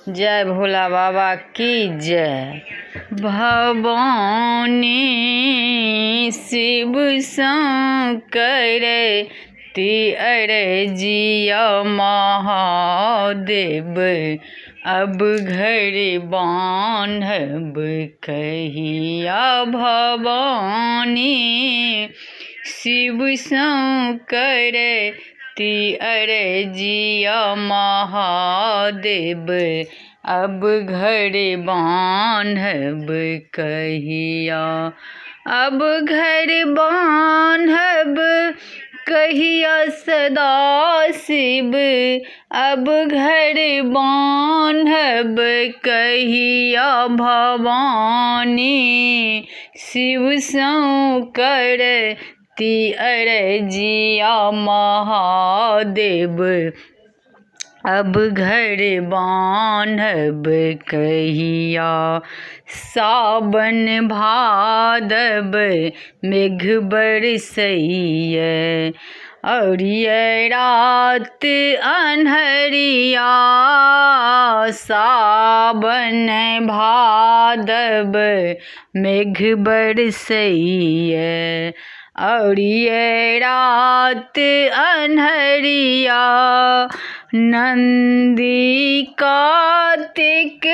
जय भोला बाबा की जय। भवानी शिव शंकर अर्जिया महादेव, अब घर बान्हब कहिया। भवानी शिव शंकर अर्जिया महादेव, अब घर बान्हब कहिया। अब घर बान्हब कहिया सदा शिव, अब घर बान्हब कहिया। भवानी शिव शंकर अर्जिया महादेव, अब घर बान्हब कहिया। सावन भादव मेघ बरसैया, और ये रात अन्हरिया। सावन भादव मेघ बरसैया, और ये रात अन्हरिया। नंदी कार्तिक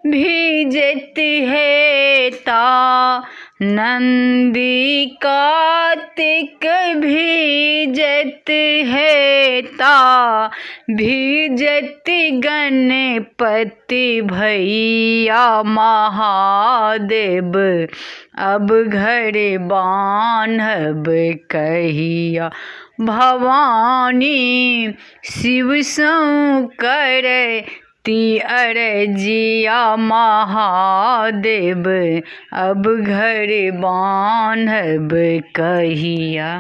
भीजत है ता, नंदी कार्तिक भीजत है ता। भीजत गणपति भैया महादेव, अब घर बान्हब कहिया। भवानी शिव शंकर अर्जिया महादेव, अब घर बान्हब कहिया।